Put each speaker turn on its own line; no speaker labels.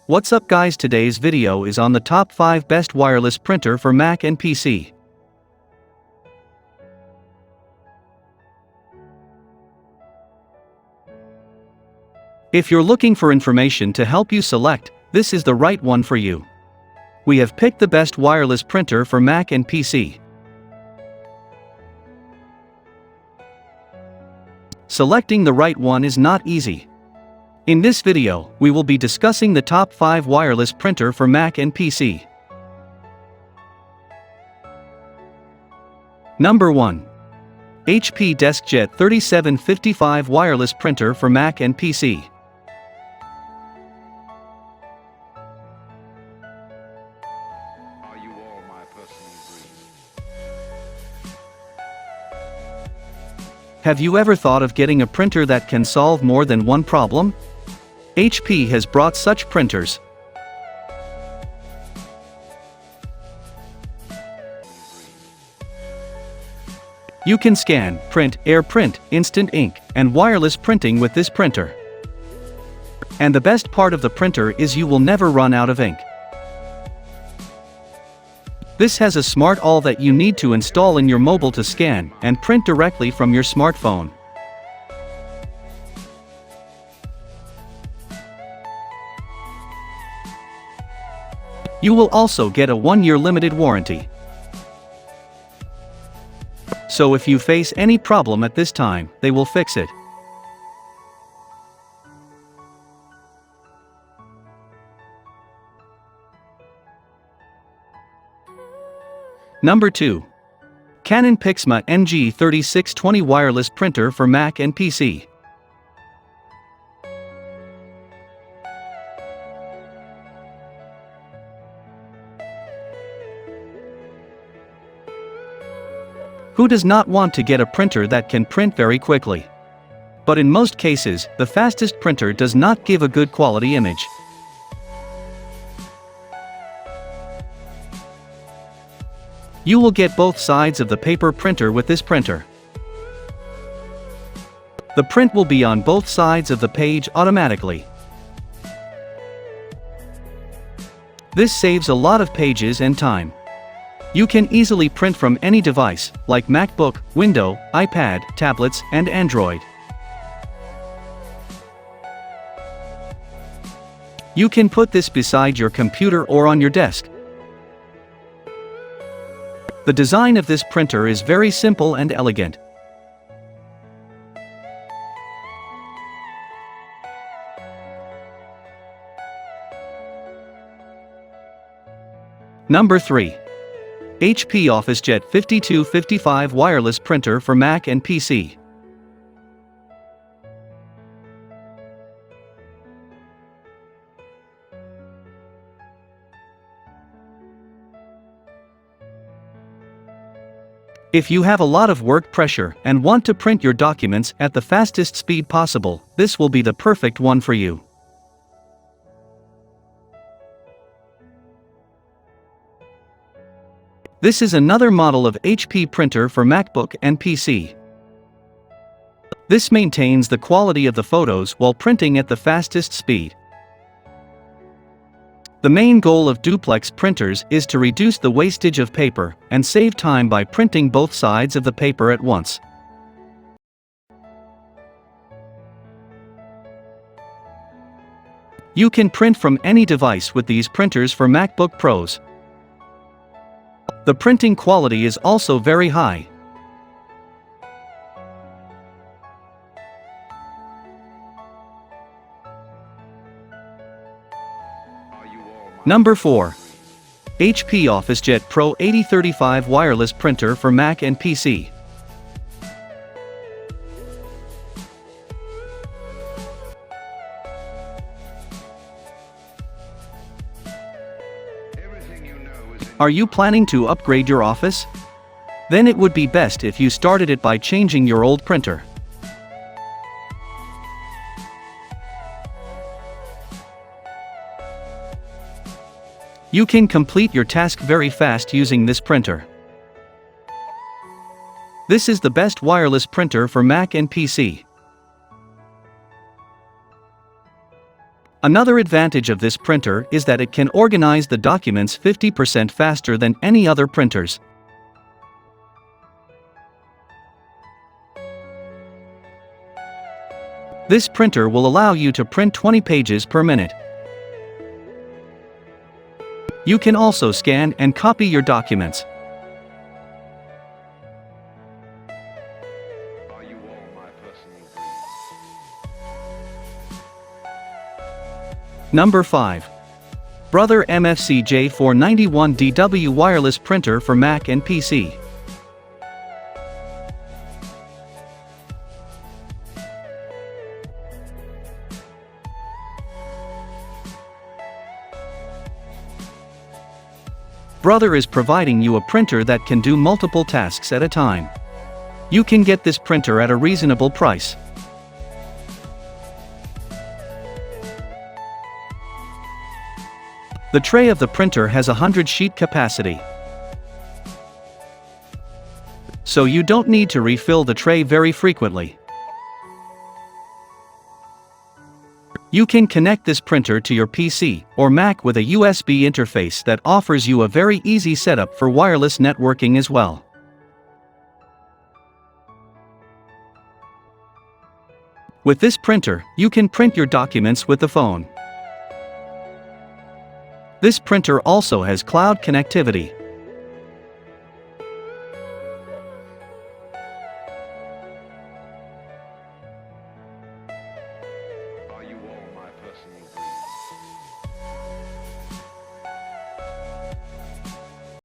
What's up guys, today's video is on the top 5 best wireless printer for Mac and PC. If you're looking for information to help you select, this is the right one for you. We have picked the best wireless printer for Mac and PC. Selecting the right one is not easy. In this video, we will be discussing the top 5 wireless printer for Mac and PC. Number 1. HP Deskjet 3755 Wireless Printer for Mac and PC. Have you ever thought of getting a printer that can solve more than one problem? HP has brought such printers. You can scan, print, AirPrint, instant ink, and wireless printing with this printer. And the best part of the printer is you will never run out of ink. This has a smart all that you need to install in your mobile to scan and print directly from your smartphone. You will also get a 1-year limited warranty. So if you face any problem at this time, they will fix it. Number 2. Canon Pixma NG3620 Wireless Printer for Mac and PC. Who does not want to get a printer that can print very quickly? But in most cases, the fastest printer does not give a good quality image. You will get both sides of the paper printer with this printer. The print will be on both sides of the page automatically. This saves a lot of pages and time. You can easily print from any device, like MacBook, Windows, iPad, tablets, and Android. You can put this beside your computer or on your desk. The design of this printer is very simple and elegant. Number 3. HP OfficeJet 5255 Wireless Printer for Mac and PC. If you have a lot of work pressure and want to print your documents at the fastest speed possible, this will be the perfect one for you. This is another model of HP printer for MacBook and PC. This maintains the quality of the photos while printing at the fastest speed. The main goal of duplex printers is to reduce the wastage of paper and save time by printing both sides of the paper at once. You can print from any device with these printers for MacBook Pros. The printing quality is also very high. Number 4. HP OfficeJet Pro 8035 Wireless Printer for Mac and PC. Are you planning to upgrade your office? Then it would be best if you started it by changing your old printer. You can complete your task very fast using this printer. This is the best wireless printer for Mac and PC. Another advantage of this printer is that it can organize the documents 50% faster than any other printers. This printer will allow you to print 20 pages per minute. You can also scan and copy your documents. Number 5. Brother MFC J491DW Wireless Printer for Mac and PC. Brother is providing you a printer that can do multiple tasks at a time. You can get this printer at a reasonable price. The tray of the printer has 100 sheet capacity, so you don't need to refill the tray very frequently. You can connect this printer to your PC or Mac with a USB interface that offers you a very easy setup for wireless networking as well. With this printer, you can print your documents with the phone. This printer also has cloud connectivity.